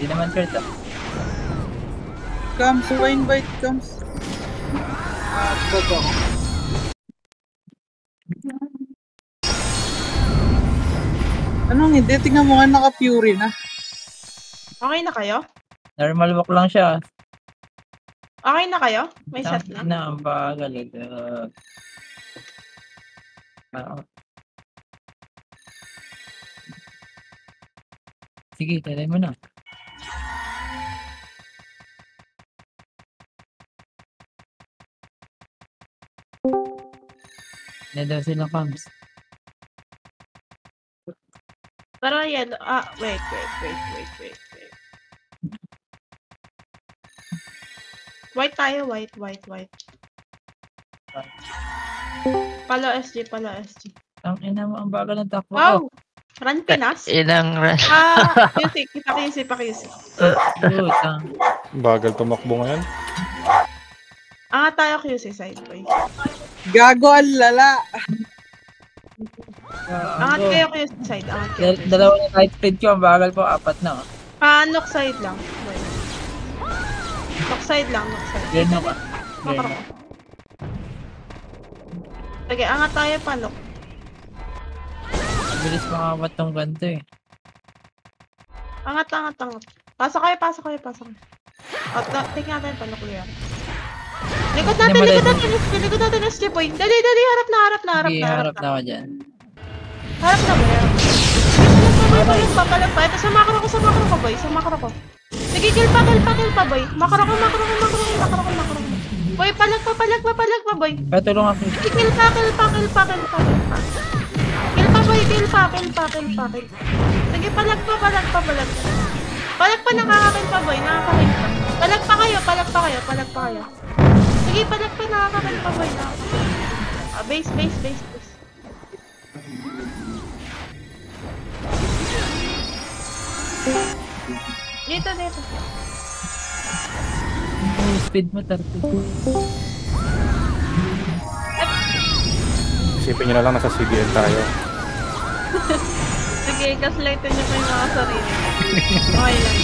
Hindi naman threat ah. Comes, wine bite comes. Bobo. Anong hindi? Tingnan mo nga naka-fury na. Okay na kayo? Normal walk lang siya. Okay na kayo? May shot na? Na, ang bagal. Sige, talay mo na. Na daw sila comes. Pero yan, wait. White tayo, white. Palo SG. Ang ina mo, ang bagal ng takbo ko. Wow! Run Pinas? Ilang run. Pakisi. Bagal tumakbo ngayon. Angat tayo QC side boy. Gago ang lala. Angat kayo QC side. Dalawa na light speed ko, ang bagal po, 4 na. Knock side lang. Knock side. Gano ka. Sige, angat tayo pa, knock. Bilis makapat tong ganito eh. Angat. Pasok kayo. Take natin pa, knock ulit. Likod natin, SG boy. Dali, harap na. Sige, harap na ako dyan. Harap na ba yan? Papalag pa. Ito, sa makro ko, boy. Sige, kill pa, boy. Makro ko. Boy, palag pa, boy. Patulong ako. Kill pa. Kill pa. Sige, palag pa. Palag pa, nakakakin pa, boy. Palag pa kayo. Sige, palag pa, nakakakin pa, boy. Base. Dito. Speed mo, 30. Isipin nyo na lang nasa CDL tayo. Sige, gaslightin niyo pa yung mga sarili. Okay lang.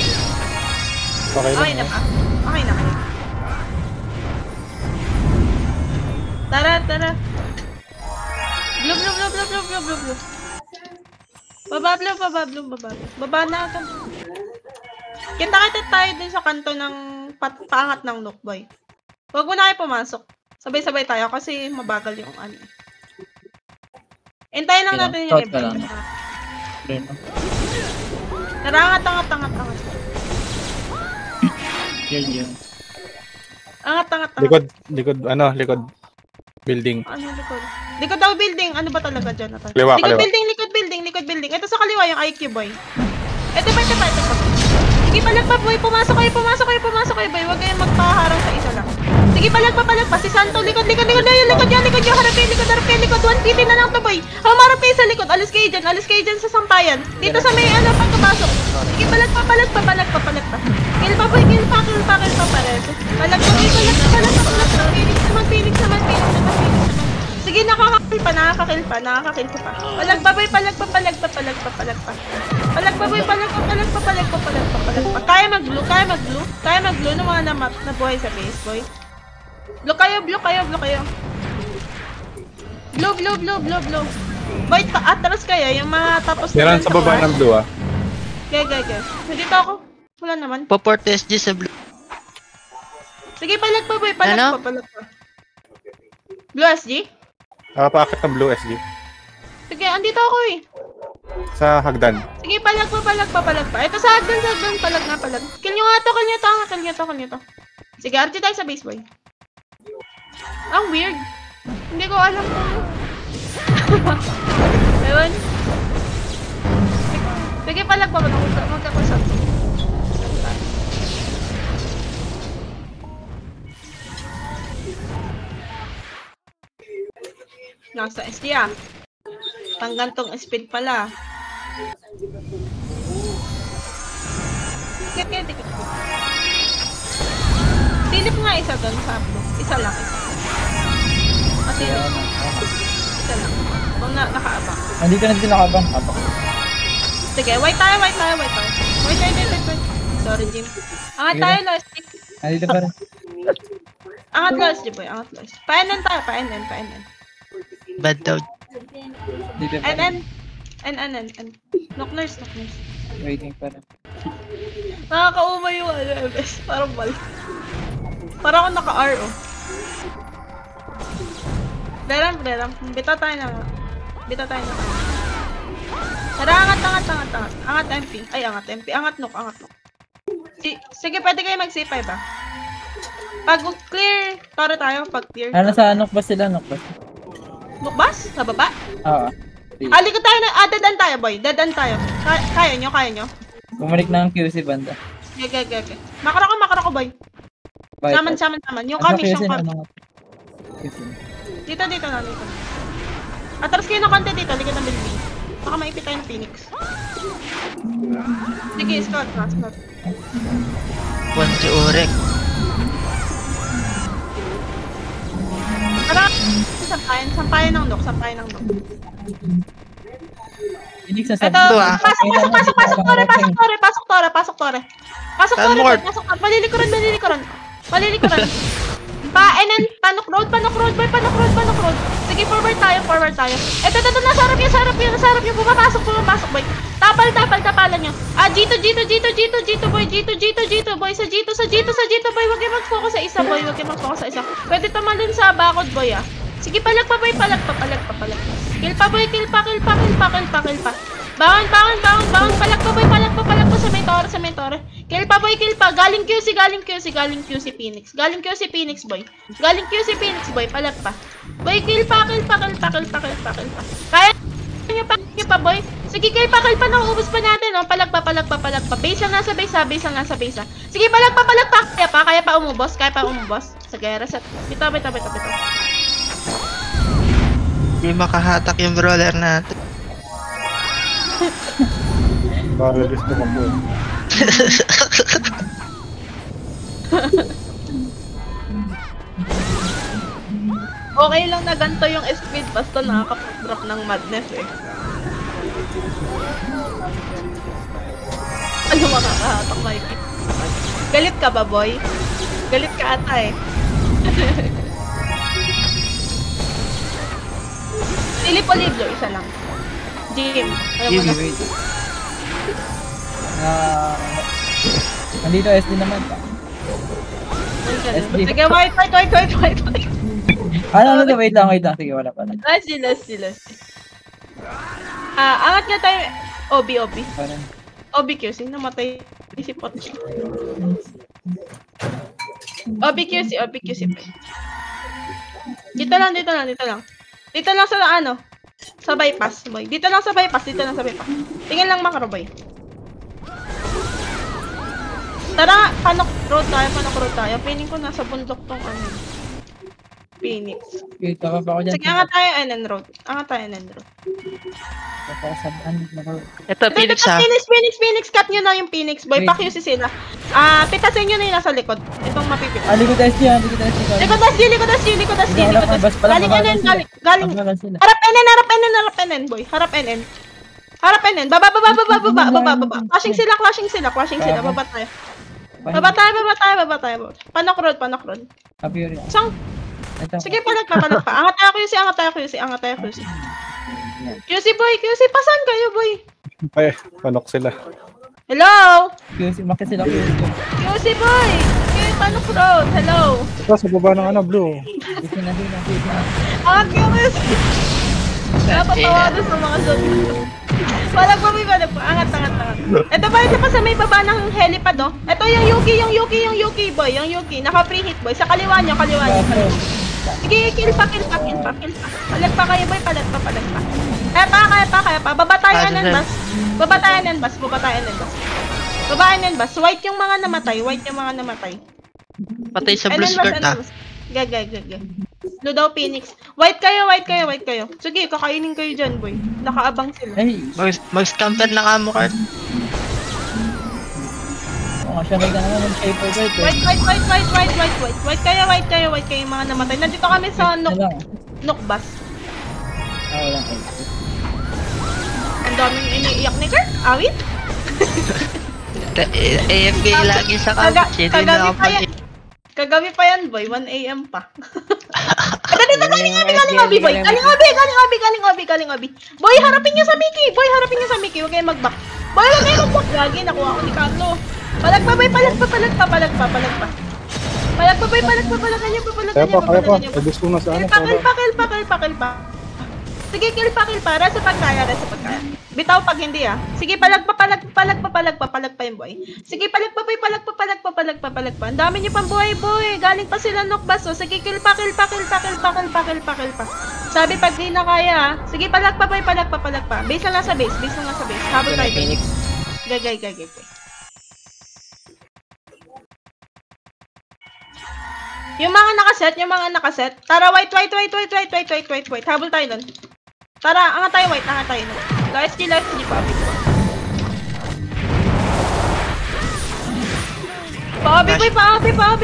Okay na ba? Okay na kayo. Tara. Blue. Baba na agad. Kita tayo din sa kanto ng paangat ng Nook Boy. Huwag mo na kayo pumasok. Sabay-sabay tayo kasi mabagal yung ano. Hintayin lang natin yung event. Tara, angat. Yun. Angat. Likod. Building. Ano likod? Likod daw building. Ano ba talaga dyan? Kaliwa. Likod building. Ito sa kaliwa yung IQ boy. Ito pa. Sige, palag pa boy. Pumasok kayo boy. Huwag kayong magpaharang sa isa lang. Sige, palag pa. Si Santo, likod. Likod yan. Harapin. 150 na lang to boy. Hamarap kayo sa likod. Alis kayo dyan sa sampayan. Dito sa may pagkapasok. Sige, palag pa. Kill pa boy. Pareso. Palag pa. Phoenix naman. Sige, nakakakil pa. Palag pa boy. Palag pa. Kaya mag-blue ng mga nabuhay sa base boy. Blue kayo. Blue. Boy, atras kayo yung mga tapos na. Meron sa baba ng blue ah. Guys. Nandito ako. Wala naman. Poport SG sa blue. Sige, palag pa boy. Palag pa. Blue SG? Nakapakit ng blue SG. Sige, andito ako eh. Sa hagdan. Sige, palag pa. Ito sa hagdan, palag. Kill nyo to. Sige, RG tayo sa base boy. Ang weird. Hindi ko alam kung ewan. Sige, palag pa. Magkakusap. Nasa SD ah. Tanggal tong speed pala. Tikit. Silip nga isa doon sa blue. Isa lang. Masilip. Isa lang. Kung nakaabang. Andito na din nakaabang. Sige, white tayo. Wait. Sorry. Sorry, Jim. Angat tayo, Lois. Nandito pa rin. Angat, Lois, Jim, boy. Angat, Lois. Pa-NN tayo, pa-NN. Bad daw. Dito pa rin. NN. Knock nurse. Waiting pa rin. Nakakaumay yung LS. Parang mal. Parang ako naka-R, oh. Beram. Bita tayo na. Tara, angat. Angat MP. Ay, angat MP. Angat nok. Sige, pwede kayo mag-C5 ah. Pag clear, tara tayo. Pag clear. Ano sa anok ba sila? Anok ba? Nukbas? Sa baba? Oo. Likod tayo na. Dadan tayo, boy. Dadan tayo. Kaya nyo. Bumalik na ang QC banda. Gag. Makara ko, boy. Saman. Yung kami siyang QC. Dito na. Atras kayo ng konti dito. Likod ng building. Baka maipit tayo ng Phoenix. Sige, scout. One si Orek. Tara! Sampayan ng nok. Hindi sa Ito, Ito, ah. pasok tore. Malilikuran. Pa-NN, panok road. Sige, forward tayo. Ito, nasa harap niyo. Pumapasok, boy. Tapalan niyo. Gito, boy. Sa Gito, boy. Huwag kayo mag-focus sa isa, boy. Pwede tumalon sa bakod, boy, ah. Sige, palag pa, boy. Palag pa. Kill pa, boy. Kill pa. Bangon. Palag pa sa mentore. Kill pa, boy. Galing QC Phoenix. Boy. Palag pa. Boy, kill pa. Kaya nyo pa, boy. Sige, kill pa. Nauubos pa natin, no? Palag pa. Base lang nasa base, ha. Sige, palag pa. Kaya pa umubos. Sa gera, sa... Bito. Di makahatak yung brawler natin. Mabilis naman po. Okay lang na ganito yung speed basta nakakapag-drop ng madness, eh. Ano makakahatak, Mikey? Galit ka ba, boy? Galit ka ata, eh. Liblo, isa lang. Jim, alam mo na. Wait. Nandito SD naman. SD. Sige, wait. Ano, wait lang. Sige, wala pa na. Last. Angat nga tayo. OB. Parang, OBQC, namatay si Potch. OBQC pa. Dito lang. Dito lang sa ano? Sa bypass, boy. Dito lang sa bypass. Tingin lang makro, boy. Tara, panok road tayo. Piling ko nasa bundok tong ano. Phoenix. kita pa ako dyan. Sige, angat tayo NN road. Ito, Phoenix ha. Phoenix. Cut nyo na yung Phoenix, boy. Wait. Pakyusi sila. Pitasin nyo na yung nasa likod. Itong mapipit. Likod SD. Likod SD. Galing NN. Harap NN, boy. Harap NN. Baba. Clashing sila. Baba tayo. Panok road. Sang. Sige, palag pa. Angat tayo QC. QC, boy. Pasan kayo, boy? Ay, panok sila. Hello? QC, makit sila QC. QC, boy. Panok road. Hello? Ito, sa baba ng blue. QC na. QC. Napatawa doon sa mga zombie. Palag pa. Angat. Ito pa sa may baba ng helipad, oh. Ito yung Yuki, boy. Naka-preheat, boy. Sa kaliwa nyo. Sige, kill pa. Palag pa kayo, boy. Palag pa. Kaya pa. Baba tayo NN bus. White yung mga namatay. Patay sa blue skirt ha. Gag. Blue daw Phoenix. White kayo. Sige, kakainin kayo dyan, boy. Nakaabang sila. Ay, Mag-scamper ng ammo card. siya kayo na naman ng paper guard. White kayo yung mga namatay. Nandito kami sa Nukbas. Wala. Ang daming iniiyak ni Kurt. Awit. AFK lagi sa couch. Hindi na ako Kagabi pa yan, boy. 1 AM pa. Galing Obi, boy. Galing Obi. Boy, harapin niyo sa Mickey. Huwag kayong mag-back. Boy, huwag kayong mag-back. Lagi, nakuha ko ni Carlo. Palagpa, boy. Palagpa. Palagpagan niyo. Kaya pa. Gusto na sa ano. Kilpa. Sige, kilpa. Rasa pagkaya. Bitaw pag hindi Sige, palagpa yung boy. Sige, palagpa. Ang dami niyo pang buhay, boy. Galing pa sila nokbas, Sige, kilpa. Sabi pag di na kaya, Sige, palagpa. Base lang sa base. Habol tayo. Phoenix. Gagay. Yung mga nakaset. Tara, white. Habol tayo nun. Tara, angat tayo, white. Nun. Last G, papi.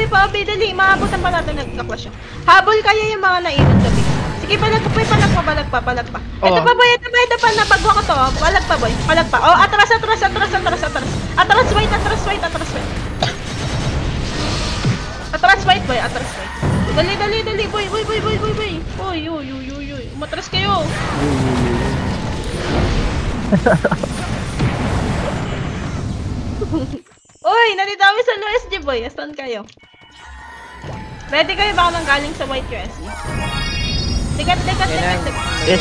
Papi. Dali, maabutan pa natin nagka-clash yun. Habol kayo yung mga naiwan sa base. Sige, palagpa. Ito pa, boy. Ito pa. Nabagwa ko to. Palagpa, boy. Oh, atras. Atras, white. Atras, white, boy. Dali, boy. Oy. Umatras kayo. Uy, nandito sa USG, boy. Asan kayo? Ready kayo? Baka manggaling sa white USG. Tikat.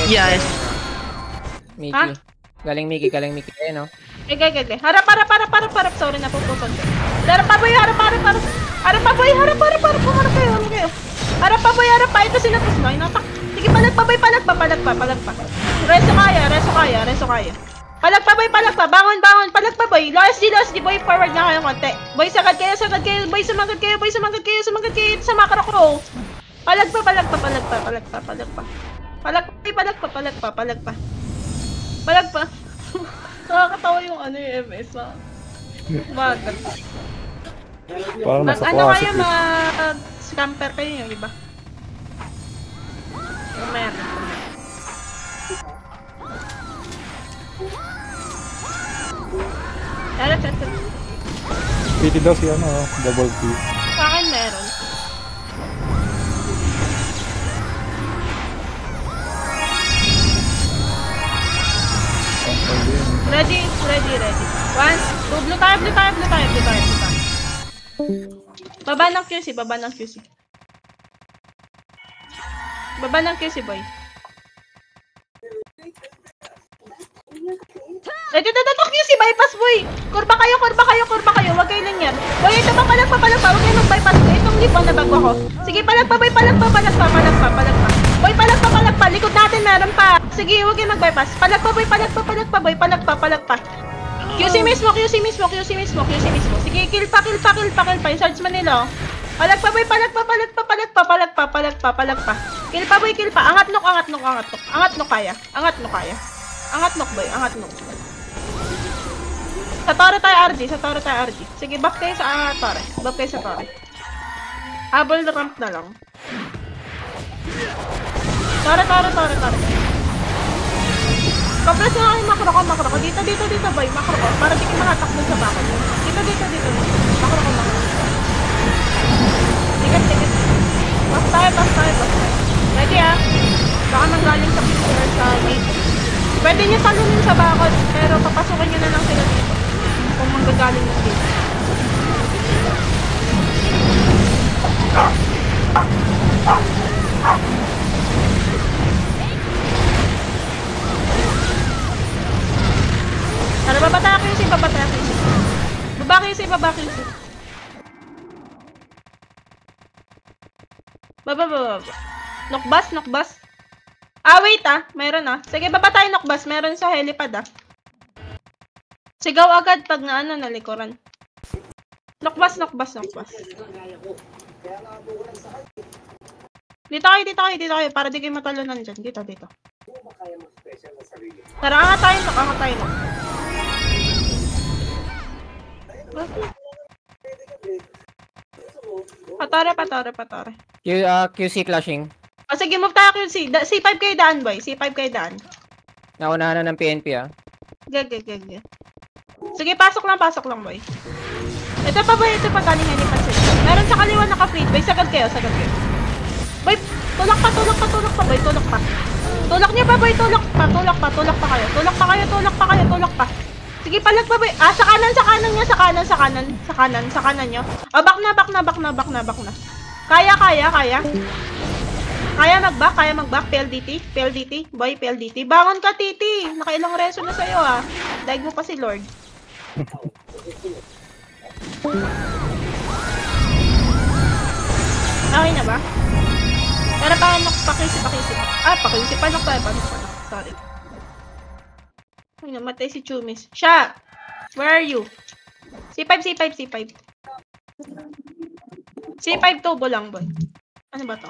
Yes. Mickey. Galing Mickey. Ayan, Okay. Harap. Sorry, napupusod ko. Harap pa, boy. Harap kayo. Harap pa. Ito sila pus mo. Inatak. Sige, palagpa. Reso kaya. Palagpa. Bangon. Palagpa, boy. Last G, boy. Forward na kayo konti. Boy, sagad kayo. Boy, sumagad kayo. Ito sa macro ko. Palagpa. Nakakatawa yung yung MS, Bakit? Parang nasa Kayo, classic. mag-scamper kayo, di ba? Meron. Chat. Pili daw si double P. Sa akin meron. Ready. 1, 2, blue tayo. Baba ng QC. Baba ng QC, boy. Ito, QC, bypass, boy. Kurba kayo. Huwag kayo lang yan. Boy, ito pa, palagpa. Huwag kayo mag-bypass. Itong lipon na bago ko. Sige, palagpa, boy. Palagpa. Boy, palagpa. Likod natin, meron pa. Sige, huwag kayo mag-bypass. Palagpa, boy. Palagpa. QC mismo. Sige, kill pa. Yung swordsman nila, Palagpa, boy. Palagpa. Kill pa. Angat nok. Kaya. Angat nok, boy. Sa toro tayo, RG. Sige, back kayo sa tore. Habol na ramp na lang. Tore. Kapres na kayo makro ko. Dito, boy. Makro ko. Para di kayo makatak dun sa bakod. Dito. Makro ko. Tikat. Pass tayo. Ready, Baka manggaling sa picture sa gate. Pwede nyo talunin sa bakod, pero papasukin nyo na lang sila dito. Kung manggagaling ng gate. Tara, babata QC. Baba QC. Baba. Knockbus. Wait, meron Sige, baba tayo knockbus. Meron sa helipad, Sigaw agad pag nalikuran. Knockbus. Dito kayo. Para di kayo matalunan dyan. Dito. Tara, angat tayo. Patore. QC clashing. Sige, move tayo QC. C5 kayo daan, boy. Naunahan na ng PNP, Gag. Sige, pasok lang, boy. Ito pa, boy. Ito pa, galing helipad sila. Meron sa kaliwa naka-free. Boy, sagad kayo. Boy, tulak pa, boy. Tulak pa. Tulak niya pa, boy. Tulak pa kayo. Tulak pa. Sige, palag pa, boy. Sa kanan niya. Sa kanan niyo. Back na. Kaya. Kaya mag-back. PLDT. Boy, PLDT. Bangon ka, Titi. Nakailang reso na sa'yo, Daig mo pa si Lord. Okay na ba? Para pa pakisip. Panok tayo. Sorry. Ay, namatay si Chumis. Siya! Where are you? C5. C5 tubo lang, boy. Ano ba to?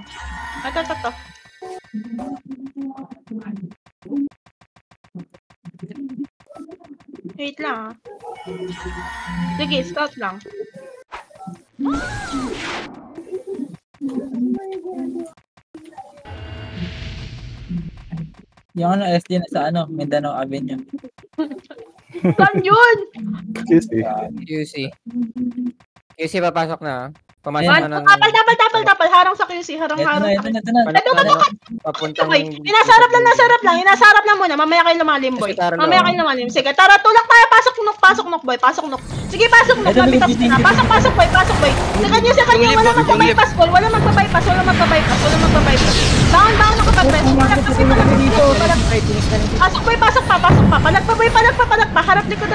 Ito. Wait lang, Sige, stop lang. Yung ano, SD na sa ano, Mindanao Avenue. Saan yun? QC papasok na. Pumasok na ng... Tapal. Harang sa QC. Harang. Ito na. Papuntang... Okay, inasarap lang muna. Mamaya kayo lumalim, boy. Sige, tara, tulak tayo. Pasok nok, boy. Sige, pasok nok. Mapitas na. Pasok, boy. Sa kanya. Wala magpa-bypass. Bangon ako pa-press. Pasok pa. Palag pa. Harap likod.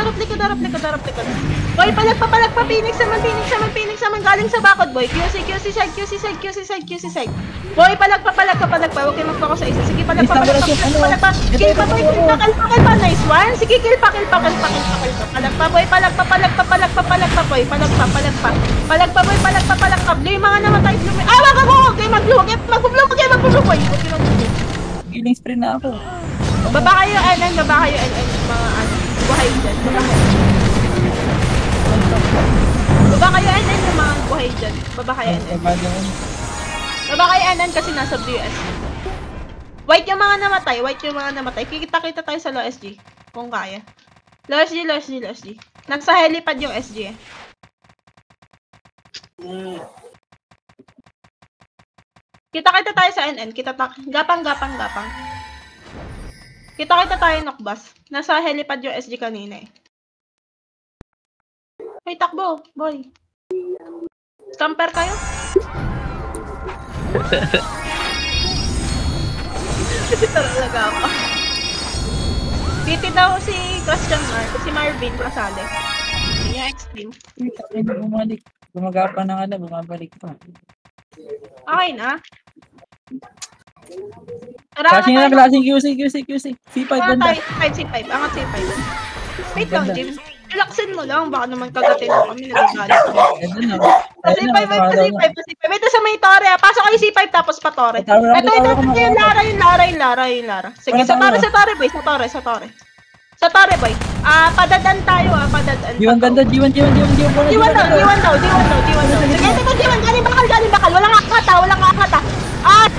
Boy, palag pa. Phoenix naman. Galing sa bakod, boy. QC side. Boy, palag pa. Huwag kayo magpako sa isa. Sige, palag pa. Kill pa, boy. Pakal pa. Nice one. Sige, kill pa. Palag pa, boy. Palag pa, boy. Palag pa, boy. Blue yung mga namatay. Wag ako. Huwag kayo mag-blue, boy. Healing spray na ako. Baba kayo, mga buhay dyan. Baba kayo, yung mga buhay dyan. Baba kayo, kasi nasa WS. White yung mga namatay. Kita tayo sa low SG. Kung kaya. Low SG. Nasa helipad yung SG. Kita tayo sa NN. Gapang. Kita tayo knockbus. Nasa helipad yung SG kanina eh. Hey, takbo, boy. Scamper kayo? Talaga ako. Titi daw si Christian si Marvin Casale. Yung extreme. Bumalik. Gumagapa na nga na, bumabalik pa. Okay na. Klaseng QC. C5 banda. C5. Angat C5. Wait lang, Jim. Relaxin mo lang. Baka naman kagatin mo kami. Nagagalit kami. C5. Ito sa may Tore. Pasok kayo C5 tapos pa Tore. Ito yung Lara. Sige, sa Tore, boy. Sa Tore, boy. Padadan tayo, padadan. G1 banda, G1 daw. Sige, G1. Galing bakal. Walang akata.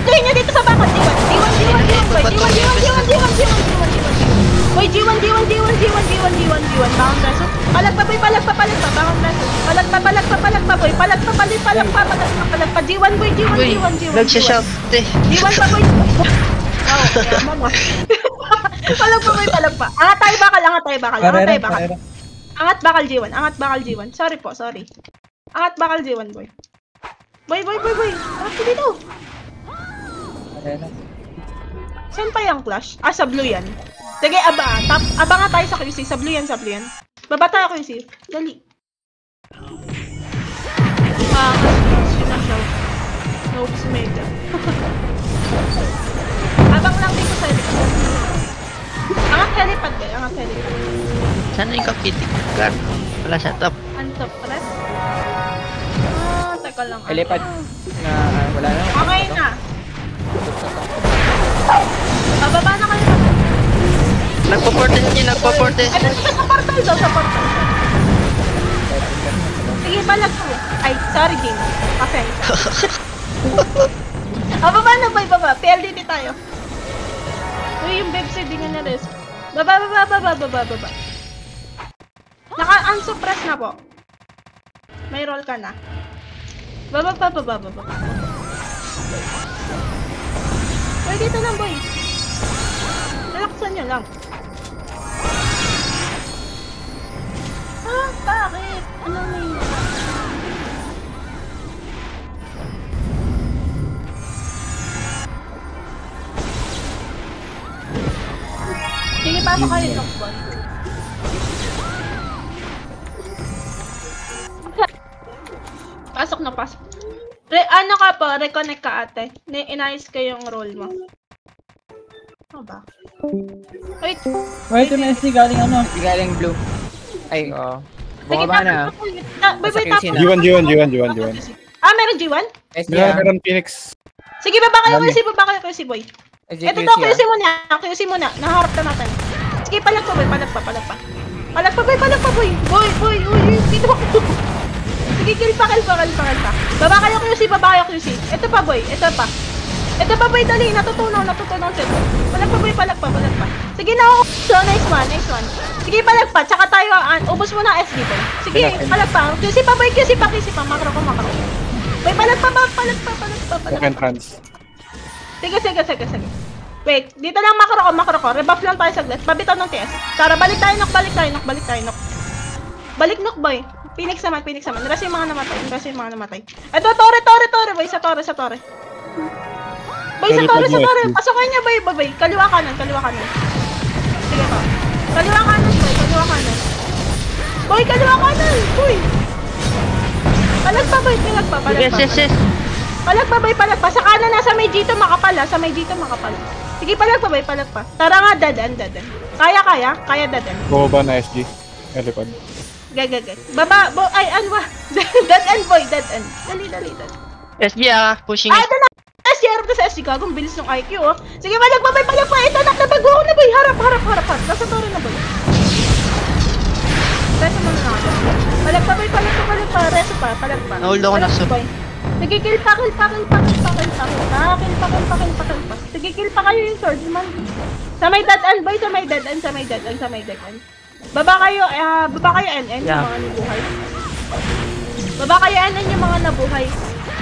Tingin nyo dito sa bakal. G1. Boy, G1. Bangon braso. Palag pa, boy. Bangon braso. Palag pa, boy. Palag pa. G1, boy. Nagsashout eh. G1 pa, boy. Yaman mo. Palag pa. Angat tayo bakal. Angat bakal G1. Sorry. Angat bakal G1, boy. Boy. Angat ka dito. Saan pa yung clash? Sa blue yan. Sige, aba nga tayo sa QC. Sa blue yan. Baba tayo QC. Dali. Sinashout. Noobs mega. Abang lang dito sa helipad. Angat helipad. Sana yung kapitik guard. Wala sa top. Untop press. Teka lang. Helipad na wala na. Okay na. Bababa na kayo. Nagpo-portal. Sa portal daw. Sige, balag ko. Ay, sorry, game. Pasensya. Baba na, boy. PLDT tayo. Uy, yung website, di nga na-res. Baba. Naka-unsuppress na po. May roll ka na. Baba. Boy, dito lang, boy. Relaxan nyo lang. Bakit? Ano may... Sige, pasok kayo, Knockball. Pasok na, pasok. Ano ka po? Reconnect ka, ate. Inayos ko yung roll mo. Ano ba? Wait. Wait, yung SD galing ano? Hindi galing blue. Ay, oo. Sige, Bumaba na. Bye, Sa tapos. G1. Meron G1? SD ah. Meron Phoenix. Sige, baba kayo QC boy. SG Ito QC daw, ah. QC muna. Naharap na natin. Sige, palag pa, boy. Boy. Boy. Uy, dito ba? Sige, kill pa. Baba kayo QC. Ito pa, boy. Ito pa, boy. Dali. Natutunaw siya. Palag pa. Sige na ako. So, nice one. Sige, palag pa. Tsaka tayo, ubos mo na SD, boy. Sige, palag pa. QC pa, boy. QC pa. Makro ko. Boy, palag pa. Second trans. Sige. Wait, dito lang makro ko. Rebuff lang tayo saglit. Pabitaw ng TS. Tara, balik tayo, nok. Balik, nok, boy. Phoenix naman. Rest yung mga namatay. Ito, Tore, boy. Sa Tore. Boy, sa Tore. Pasukin niya, boy. Kaliwa kanan. Sige pa. Kaliwa kanan. Boy, kaliwa kanan. Boy. Palag pa, boy. Yes. Palag pa. Sa kanan, nasa may G2 makapal. Sige, palag pa. Tara nga, dadan. Kaya dadan. Bumaba na SG. Elipad. Gag. Baba, ay, ano ba? Dadan, boy. Dali. SG pushing Ito na. SG, harap na sa SG. Gagong bilis ng IQ, oh. Sige, palag pa. Ito, nabago ko na, boy. Harap. Nasa Tore na, boy. Reso mo na ako. Palag pa. Reso pa. Nahold ako na sub. Sige, kill pa. Sige, kill pa kayo yung sword man. Sa may dadan, boy. Sa may dadan. Baba kayo NN yung mga nabuhay. Yung mga nabuhay.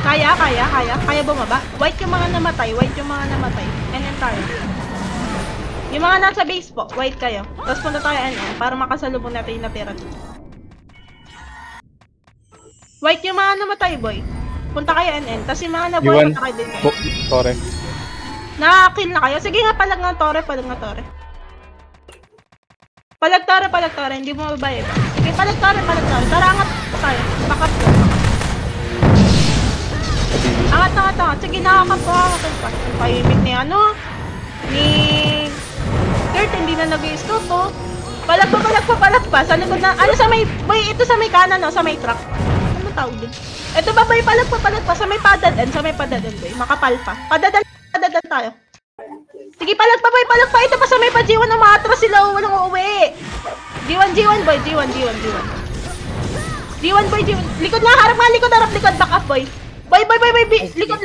Kaya bumaba. White yung mga namatay. NN tayo. Yung mga nasa base po, white kayo. Tapos punta tayo NN para makasalubong natin yung natira. White yung mga namatay, boy. Punta kayo NN. Tapos yung mga nabuhay, punta kayo din kayo. Tore. Nakakill na kayo. Sige nga, palag nga Tore. Palag Tore. Hindi mo mababayad. Sige, palag Tore. Tara, angat tayo. Backup ko. Angat. Sige, nakakap ko. Pahimik ni ni Kurt, hindi na nag-i-stop, oh. Palag pa. Sa likod na, sa may, boy, ito sa may kanan, no? Sa may truck. Ano tawag din? Ito ba, boy, palag pa. Sa may padadan, boy. Makapal pa. Padadan tayo. Sige, palag pa. Ito pa sa may pa-G1 na maatras sila, walang uuwi. G1, boy. G1, boy. Likod nga, harap. Back up, boy. Boy. Likod.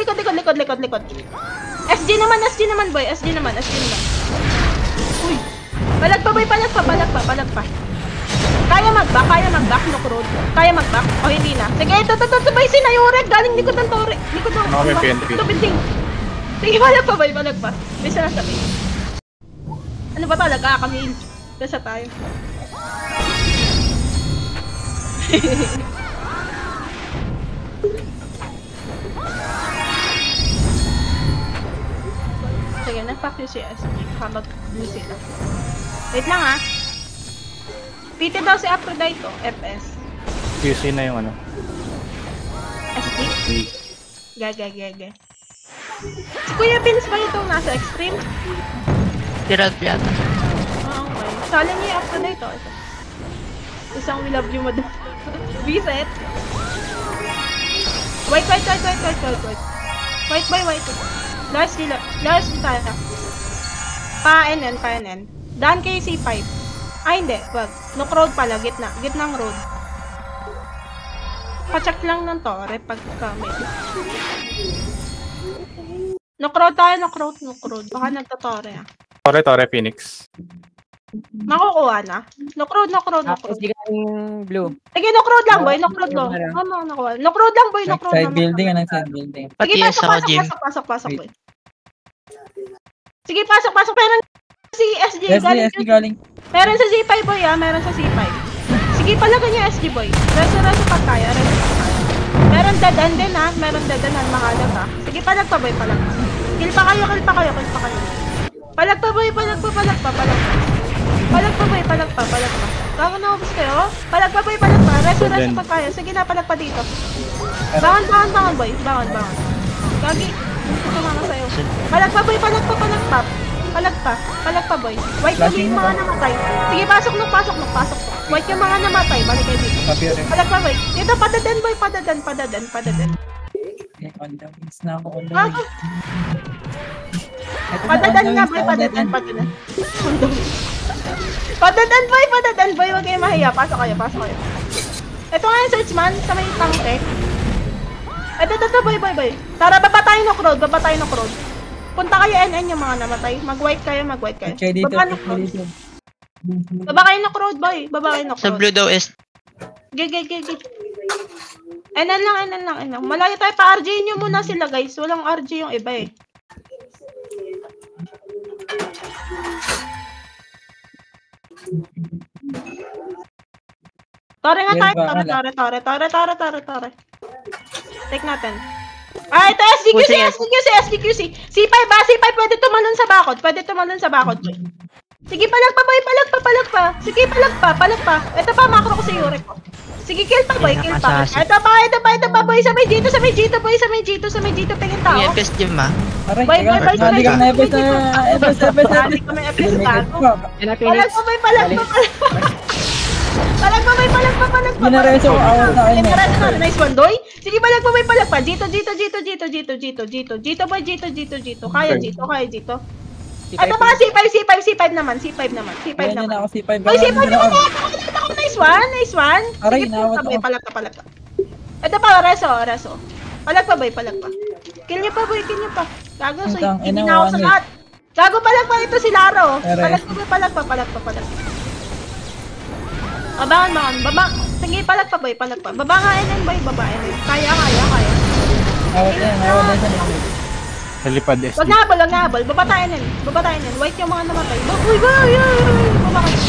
SG naman, boy. Uy. Palag pa. Kaya mag-back, no road. Kaya mag-back. O, hindi na. Sige, ito, boy. Sinayurek. Galing likod ng Tore. May PNP. Ito, binding. Sige, palag pa. Bisa na sabi. Ano ba talaga? Kami nasa tayo. Sige, nag-pack yung si SG. Mag-blue sila. Wait lang, ha. PT daw si Aphrodite, oh. FS. QC na yung SG? Gaga. Si Kuya Vince ba itong nasa extreme? Tirag yata. Okay. Sala niya yung Aphrodite, oh. Ito. Isang we love you, madam. Reset. White. White by white. Last tayo. Pa-NN. Daan kayo C5. Hindi. Wag. Nook road pala. Gitnang road. Pacheck lang ng Tore pagka may. Nook road tayo. Nook road. Baka nagta-Tore, ah. Tore, Phoenix. Makukuha na. Knock-road. Sige yung blue. Sige, knock-road lang, boy. Knock-road lang. Knock-road Ano, nakuha. Knock-road lang, boy. Knock-road Side lang. building, anong side building? Sige, Pati yes ako, Jim. pasok, boy. Sige, pasok. Meron si SJ. SD galing. Meron sa C5, boy, meron sa C5. Sige, palagan niya SJ, boy. Reso pag kaya, Meron dadan din, ha. Meron dadan, makalat, ha. Sige, palag pa, boy, palag pa. Kill pa kayo. Palag pa, boy, palag pa. Palag pa, boy, palag pa. Bago na ubus kayo. Palag pa, boy, palag pa. Reso pag kaya. Sige na, palag pa dito. Bangon, boy. Bangon. Gagi. Tumama sa'yo. Palag pa, boy, palag pa. Palag pa, boy. White yung mga namatay. Sige, pasok. White yung mga namatay. Balik kayo dito. Palag pa, boy. Dito, padadan, boy. Padadan. On the wings na ako. Padadan nga, boy. Padadan. Padadan, boy. Huwag kayo mahiya. Pasok kayo. Ito nga yung searchman sa may tank. Ito, boy. Tara, baba tayo ng road. Punta kayo NN yung mga namatay. Mag-white kayo. Okay, dito. Baba kayo ng road, boy. Sa blue daw is Gig. NN lang. Malayo tayo pa. RJ nyo muna sila, guys. Walang RJ yung iba, eh. Tore nga tayo. Tore. Take natin. Ito SDQC. C5 ba? C5 pwede tumalon sa bakod. Sige, palag pa. Sige, palag pa. Ito pa, macro ko si Yuri ko. Sige, kill pa, boy. Ito pa, boy. Sa may G2, pingin tao. EFS Jim ah. Boy. Hindi ka na FS Hindi kami FS gago. Palag pa. Ginareso ko, awal na kayo. Ginareso na. Nice one, doy. Sige, palag pa. Jito, boy. Kaya, Jito. Ito mga C5 naman. Ganyan na ako, C5. Boy, C5 naman. Nice one. Aray, Sige, inawat boy, ako. palag pa. Ito pa, reso. Palag pa, boy. Kill niyo pa, boy. Gago, so hindi na ako sa lahat. Gago, palag pa. Ito si Laro. Palag pa. Bangon. Baba. Sige, palag pa, boy. Baba nga NN, boy. Kaya. Awat na yan. Nalipad SD. Wag na habol. Baba tayo nun. White yung mga namatay. Uy. Baba kayo.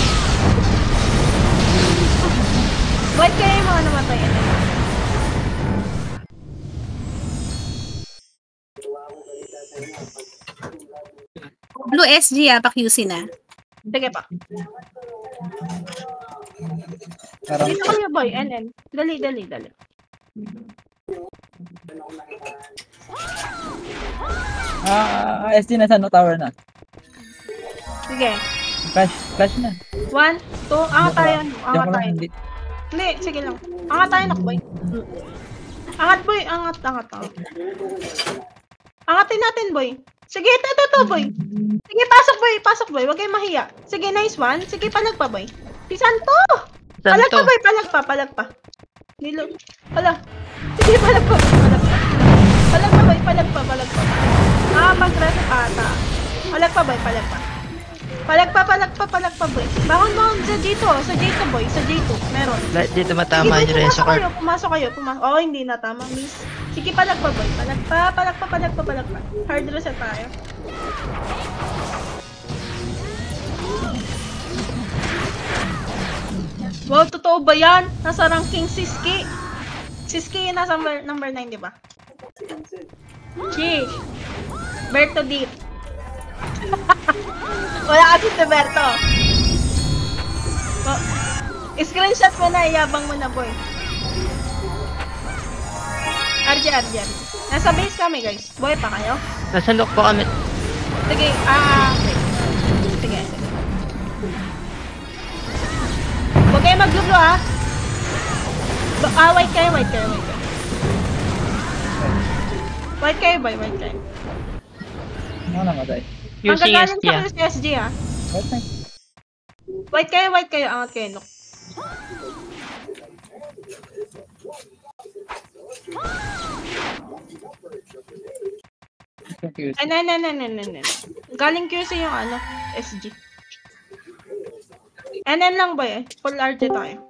White kayo yung mga namatay. Blue SG pa-QC na. Sige pa. Parang Dito kayo, boy. NN. Dali. SD na sa tower na. Sige. Flash na. 1, 2. Angat tayo. Hindi. Hindi, sige lang. Angat tayo, boy. Angat, boy. Angat. Angatin natin, boy. Sige, ito, boy. Sige, pasok, boy. Huwag kayong mahiya. Sige, nice one. Sige, palag pa, boy. Si Santo! Palag pa, boy. Palag pa. Nilo. Palag. Sige, palag pa, boy. Palag pa. Pag-reso ata. Palag pa, boy. Palag pa, boy. Bangon, sa G2, boy. Sa G2, meron. Dito matama yung reso card. Pumasok kayo. Oh, hindi na tama, miss. Sige, palag pa, boy. Palag pa. Hard reset tayo. Wow, totoo ba yan? Nasa ranking Siski. Siski yung nasa number 9, di ba? Chi. Berto deep. Wala kasi si Berto. Oh, screenshot mo na, iyabang mo na, boy. RJ. Nasa base kami, guys. Boy pa kayo? Nasa lock po kami. Sige, okay. Sige. Huwag kayo maglublo, ha? White kayo. White kayo, boy. Ano namatay? Using Pagkagaling SG sa ah. kayo sa SG, ha? White kayo. Angat kayo, no? Ay, Galing QC yung SG. NN lang ba eh? Full RG tayo.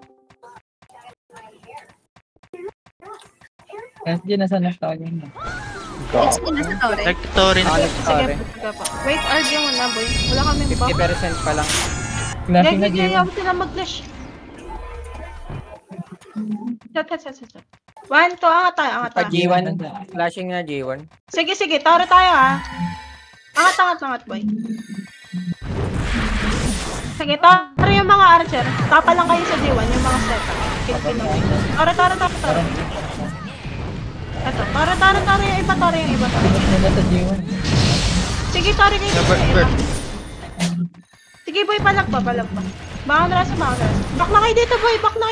SG, nasa stalling na. SG na sa tore. Nagtutorin. Sige, sige pa. Wait, RG muna boy. Wala kaming buff. 50% pa lang. Flashing na Gagi, G1. ayaw sila mag-flash. Set. 1, 2, angat tayo, angat Pa tayo. G1. Flashing na G1. Sige, taro tayo ha. Angat, boy. Sige, taro yung mga archer. Tapa lang kayo sa G1, yung mga setup. Taro. Ito, taro yung iba, taro. Nila sa G1. Sige, taro kayo sa Bird. Sige, boy, palag pa. Baka na rasa. Back na kayo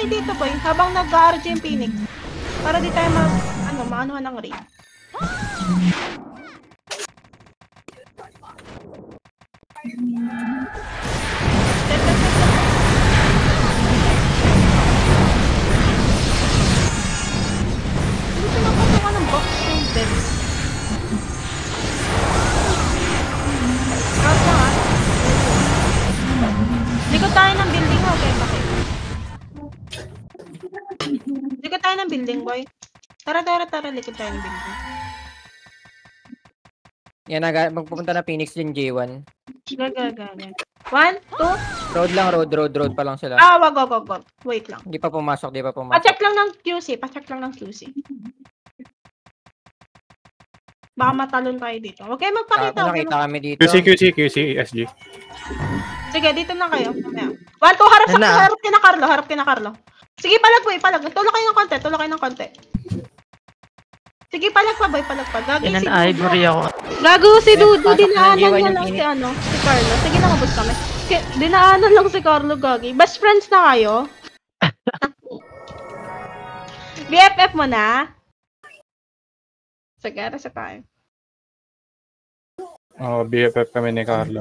dito, boy. Habang nag-RG yung Phoenix. Para di tayo maanuhan ng raid. Hindi pinapasukan ng box yung bed. Crowd lang ha. Likod tayo ng building, okay, bakit? Likod tayo ng building, boy. Tara, likod tayo ng building. Yan, magpupunta na Phoenix din J1. Gaga. 1, 2. Road pa lang sila. Wag. Wait lang. Hindi pa pumasok. Pacheck lang ng QC. Baka matalon tayo dito. Okay, magpakita. Nakita kami dito. QC, SG. Sige, dito lang kayo. 1, 2, harap kina Carlo. Sige, palag. Tulak kayo ng konti. Sige, palag pa. Gagi Yan si ang ivory ako. Gago si Dudu. Pasok na Dinaanan G1 niya yung lang Phoenix. si Carlo. Sige na, mabot kami. Dinaanan lang si Carlo, Gagi. Best friends na kayo? BFF mo na? Sige, rasa tayo. BFF kami ni Carlo.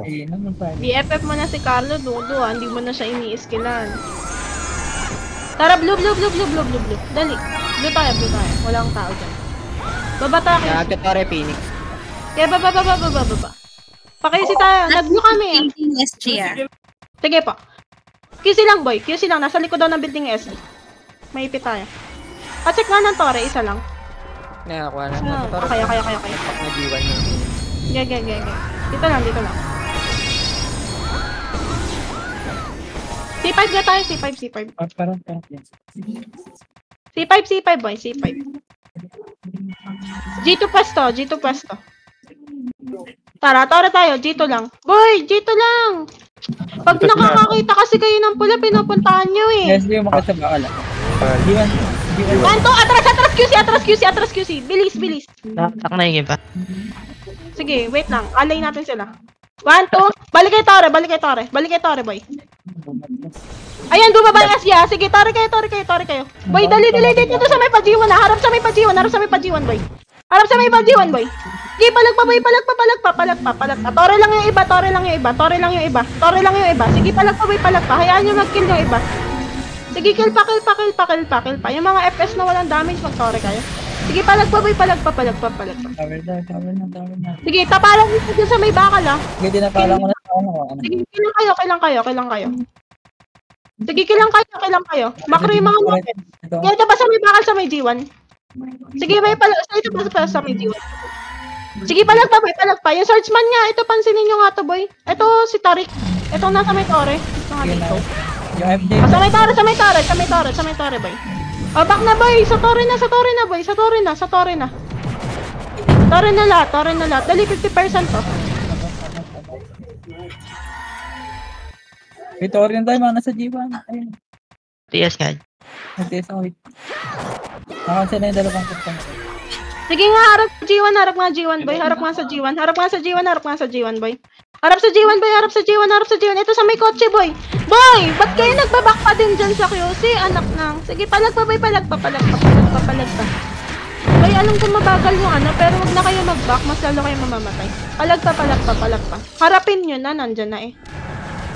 BFF mo na si Carlo, Dudu. Hindi mo na siya ini-skillan. Tara, blue. Dali. Blue tayo. Walang tao dyan. Babata kayo. Nagtutore Phoenix. Kaya baba. Pakisi tayo. Nag-blue kami. Thinking SG ah. Sige pa. QC lang, boy. QC lang. Nasa likod daw ng building S. Maipit tayo. Check nga ng tore. Isa lang. Nakakuha na. Okay. Pak na G1 yun. Gag. Dito lang. C5 na tayo. C5. Parang. C5, boy. C5. G2 pwesto. Tara tayo. G2 lang. Boy, G2 lang. Pag Dito na. nakakakita kasi kayo ng pula, pinupuntahan nyo eh. SG, makasaba ka lang. G1. 1, 2, atras QC. Bilis. Tak na yung iba. Sige, wait lang. Alay natin sila. 1, 2. Balik kayo, Tore, boy. Ayan, bumaba yung Asya. Sige, Tore kayo. Boy, dali. Dito sa may pa-G1 na. Harap sa may pa-G1, boy. Sige, palag pa. Tore lang yung iba. Sige, palag pa. Hayaan nyo mag-kill yung iba. Sige, kill pa. Yung mga FS na walang damage, mag-tore kayo. Sige, palag pa. Tower na. Sige, tapalan nyo sa may bakal ah. Sige, dinapalan ko na sa ano. Sige, kilang kayo. Sige, kilang kayo. Makro yung mga natin. Kaya ito pa sa may bakal sa may G1. Sige, may palag. Ito pa sa may G1. Sige, palag pa. Yung swordsman nga, ito pansinin nyo nga to, boy. Ito si Tarik. Ito nasa may tore. Ito nga dito. Yung FJ. Sa may tore, boy. Back na, boy. Sa tore na, boy. Sa tore na. Tore na lahat. Dali, 50% to. Victorian tayo, mga nasa G1. Ayun. TS nga. Nag-TS ako. Nakansel na yung dalawang kupang. Sige nga, harap nga G1, boy. Harap nga sa G1, boy. Harap sa G1. Ito sa may kotse, boy. Boy, ba't kayo nagbaback pa din dyan sa QC? Anak nang. Sige, palag pa. Boy, alam ko mabagal yung pero wag na kayo mag-back. Mas lalo kayo mamamatay. Palag pa. Harapin nyo na, nandyan na eh.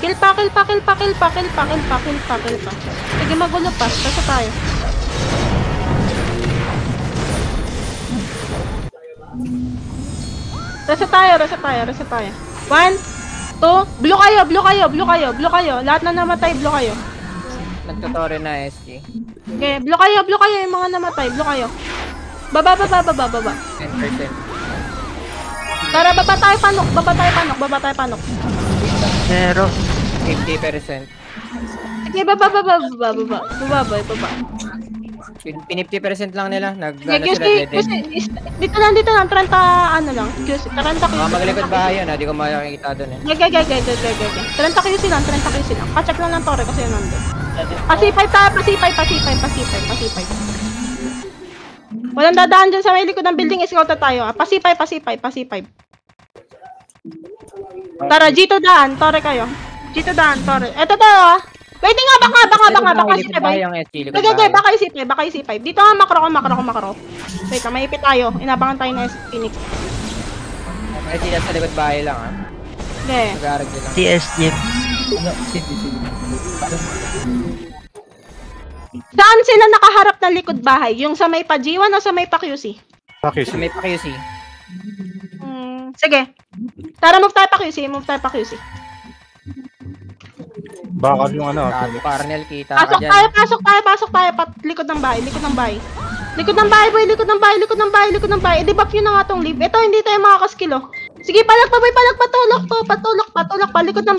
Kill pa. Sige, magulo pa. Basta tayo. Rasa tayo. 1, 2, blue kayo, blue kayo, blue kayo, blue kayo. Lahat na namatay, blue kayo. Nagtutore na SG. Okay, blue kayo, yung mga namatay, blue kayo. Baba. 10%. Tara, baba tayo panok. Zero. 50%. Sige, baba. Pin-50% lang nila. Nag-ano QC, sila, dead. dito lang, 30 ano lang. QC, 30 QC. Mga maglikod bahay yun, di ko makikita doon eh. Gag. 30 QC lang. Kacheck lang ng tore kasi yun nandun. Pasipay. Walang dadaan dyan sa may likod ng building, iscouta tayo. Pasipay. Tara, G2 daan, tore kayo. G2 daan, tore. Eto tayo ah. Waiting nga, baka Likod bahay yung SG. Likod Gagay, bahay. baka isipay. Dito nga, makro. Wait, maipit tayo. Inabangan tayo ng Phoenix. Ay, sila sa likod bahay lang ah. Okay. Nag-aarag sila. TSG. Saan sila nakaharap ng likod bahay? Yung sa may pa G1 o sa may pa QC? Sa QC. may pa QC. Sige. Tara, move tayo pa QC. Baka yung ano. Parnel, kita ka dyan. Pasok tayo. Likod ng bahay. Likod ng bahay, boy. I-debuff nyo na nga tong leave. Ito, hindi tayo makakaskill, oh. Sige, palag pa, boy. Patulak pa. Likod ng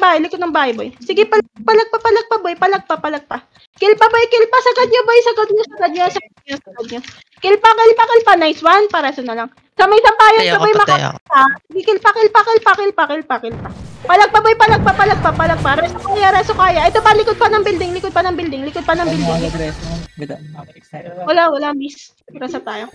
bahay, boy. Sige, palag pa, boy. Palag pa. Kill pa, boy. Sagad nyo, boy. Sagad nyo. Kill pa. Nice one. Para sa na lang. Sa may sampayan ka, boy. Makakita. Sige, kill pa. Palag pa, boy. Palag pa. Reso kaya. Ito pa, likod pa ng building. Wala, miss. Rasa tayo.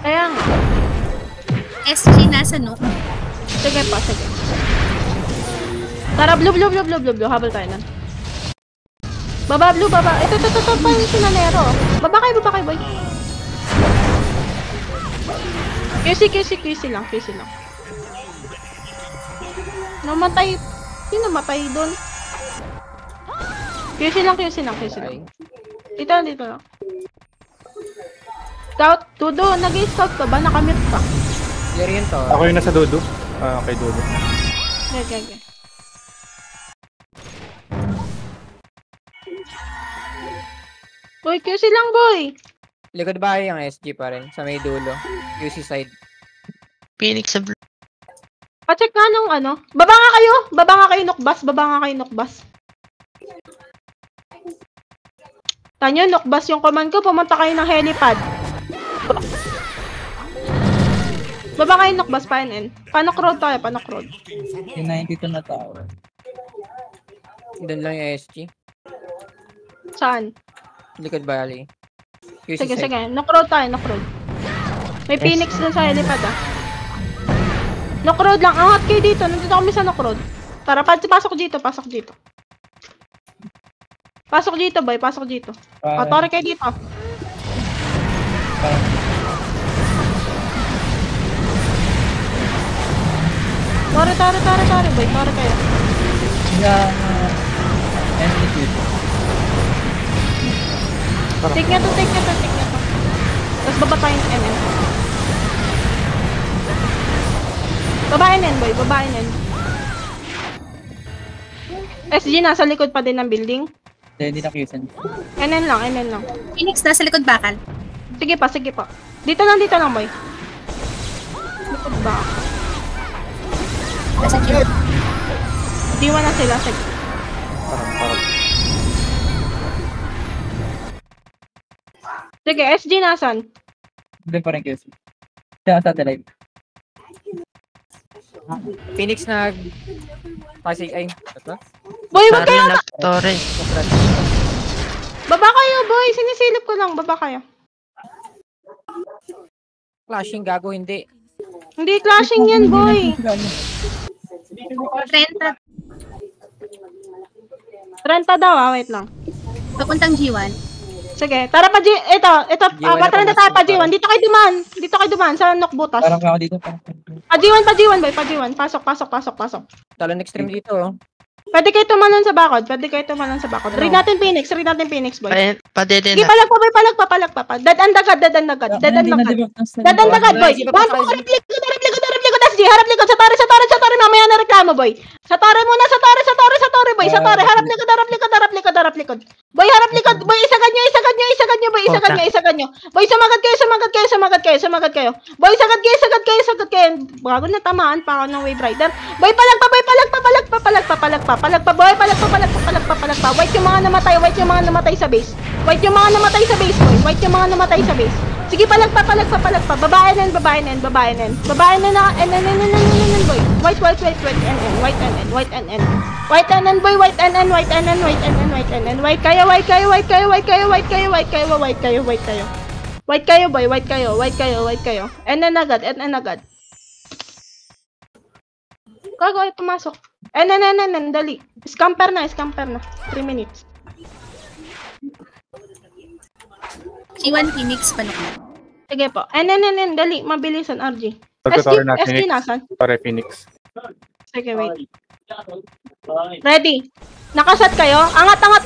Kaya nga. SG nasa Nook. Sige. Tara, blue. Habol tayo nun. Baba, blue. Ito pa yung sinanero. Baba kayo, boy. QC lang. Namatay. Sino namatay doon? QC lang. Dito lang. Scout, Dudo, nag-scout ka ba? Nakamute ka. Clear yun to. Ako yung nasa Dodo. Okay, Dodo. Okay. Boy, QC lang, boy. Likod bahay yung SG pa rin. Sa may dulo. QC side. Phoenix sa blue. Pacheck nga nung ano. Baba nga kayo, Nokbas. Tanyo, Nokbas yung command ko. Pumunta kayo ng helipad. Baba kayo, Nokbas, PNN. Panok road tayo. Yung 92 na tower. Doon lang yung SG. Saan? Likod bahay. QC Sige. side. Knock road tayo. May Phoenix dun sa helipad, ah. Knock road lang. Angat kayo dito. Nandito kami sa knock road. Tara, pasok dito. Pasok dito, boy. Tore kayo dito. Tore, boy. Tore kayo. Take nyo to. Tapos baba tayo ng NN. Baba NN, boy. SG nasa likod pa din ng building. Hindi na QC. NN lang. Phoenix nasa likod bakal. Sige pa. Dito lang, boy. Likod ba? Nasa G. Diwan na sila. Sige. Parang. Sige, SG nasan? Hindi pa rin QC. Siya satellite. Phoenix nag... Ay, ito? Boy, wag kayo! Torre. Baba kayo, boy! Sinisilip ko lang. Baba kayo. Clashing gago, hindi. Hindi clashing yan, boy. 30. 30 daw, ah. Wait lang. Papuntang G1. Sige, tara pa G, ito, G1 na patran na tayo pa G1. Dito kayo duman, sa nok butas. Parang ako dito. Pa G1 boy, pa G1. Pasok. Talon extreme dito, oh. Pwede kayo tumalon sa bakod. Read natin Phoenix boy. Padede Sige, na. palagpa. Dadan dagad. Dadan dagad boy. Harap likod, sa tore, mamaya na reklamo boy. Sa tore muna, sa tore boy. Sa tore, harap likod. Boy, harap likod, boy, isagad nyo. Boy, sumagad kayo. Boy, sagad kayo. Bago na tamaan pa ako ng wave rider. Boy, palagpa, boy, palagpa. White yung mga namatay sa base. Boy. Sige, palagpa. Babae na yan. Babae na boy. White NN. White kayo. NN agad. Gago ay pumasok. NN, dali. Scamper na. 3 minutes. G1 Phoenix, panok na. Sige po. NN, dali. Mabilisan, RG. Pagkatore na SG Phoenix. nasan? Pare Phoenix. Sige, wait. Ready? Nakasat kayo? Angat, nok.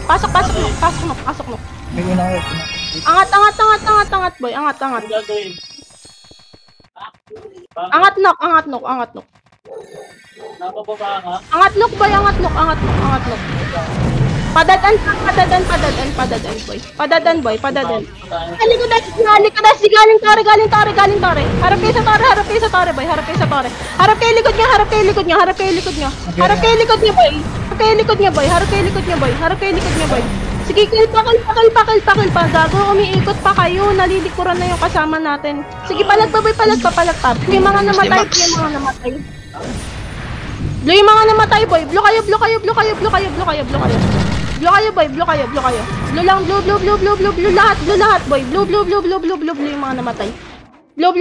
Pasok, nok. May una ako. Angat, boy. Angat, nok. Angat, nok, boy. Padadan, boy. Padadan. Galing tore. Harap kayo sa tore, boy. Harap kayo likod niya, boy. Sige, kilpa. Gago, umiikot pa kayo. Nalilikuran na yung kasama natin. Sige, palagpa. Yung mga namatay. Blue yung mga namatay, boy. Blue kayo. Blue kayo, boy. Blue lahat, boy. Blue yung mga namatay. Blue.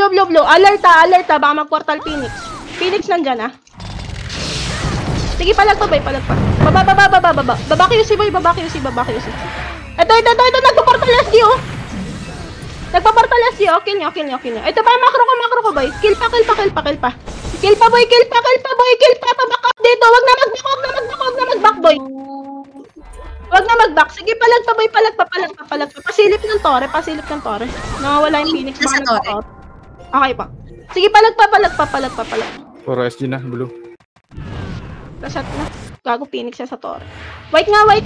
Alerta. Baka mag-portal Phoenix. Phoenix nandyan, ah. Sige, palagpa, boy. Baba. Baba QC, boy. Ito. Nagpa-portal SG, oh. Kill nyo. Ito pa yung makro ko, boy. Kill pa. Kill pa, boy. Pabakak dito. Wag na mag-back, boy. Wag na mag-back. Sige, palagpa, boy. Palagpa. Pasilip ng tore. Nawawala yung Phoenix. Nasa Baka tore. nag-out. Okay pa. Sige, palagpa. Puro SG na, blue. Kasat na. Gago Phoenix sa tore. White lahat.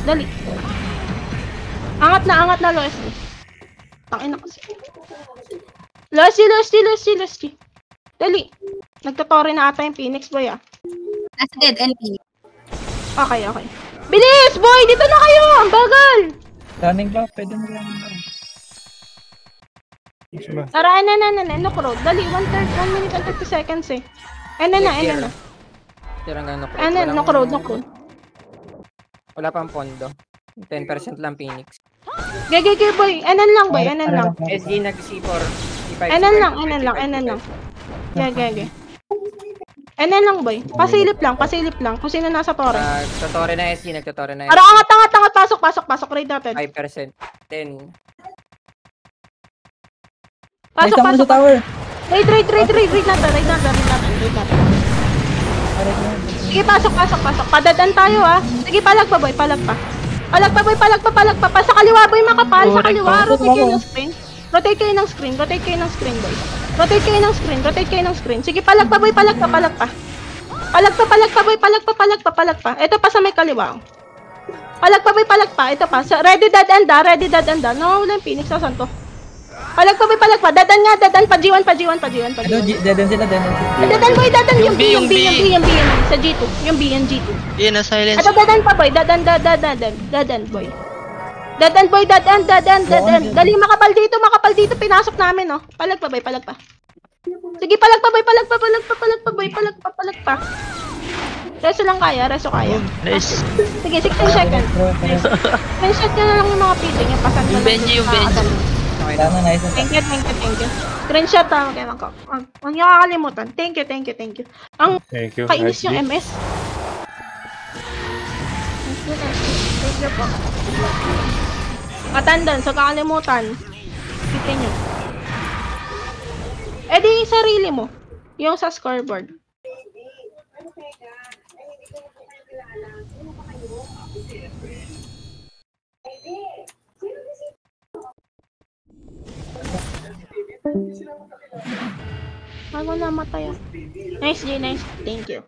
Dali. Angat na, Loesty. Tangina kasi. Loesty. Dali. Nagtotore na ata yung Phoenix, boy, ah. Nasa dead end Phoenix. Okay. Bilis, boy! Dito na kayo! Ang bagal! Running back, pwede mo lang. Tara, Nok Road. Dali, 1 minute and 30 seconds, eh. Na. Tirang ganun ako. Nok Road. Wala pang pondo. 10% lang Phoenix. Gege, boy. Lang, boy. Lang. SG nag-C4. C5. NN lang. Gege. Lang, boy. Pasilip lang. Kung sino nasa tore. Nagtotore na SG. Ara, angat. Pasok. Raid natin. 5%. 10. Pasok. tower. Raid natin. Sige, pasok. Padadan tayo, ah. Sige, palagpa, boy. Palagpa. Sa kaliwa, boy, makapal. Sa kaliwa. Rotate kayo ng screen, boy. Rotate kayo ng screen. Sige, palagpa, boy. Palagpa, boy. Ito pa sa may kaliwa. Palagpa, boy. Ito pa. Ready dead end. No, wala yung Phoenix. Saan to? Palagpa, boy. Dadan. Pa G1. Dead sila. Dadan, boy. Yung B. Sa G2. Yan na silence. Ito, dadan pa, boy. Dadan, boy. Dadan. Dali, makapal dito. Pinasok namin, oh. Palagpa, boy. Sige, palagpa, boy. Reso kaya. Nice. Sige, 16 seconds. Screenshot nyo na lang yung mga pito niya. Pasan Yung Benji. Nice. Thank you. Screenshot, ha. Huwag niyo kakalimutan. Thank you. Ang Thank you. kainis SG. yung MS. Soldier po. Attendance, huwag kakalimutan. Kita nyo. Eh di yung sarili mo. Yung sa scoreboard. Bago namatay ah. Nice, G, nice. Thank you.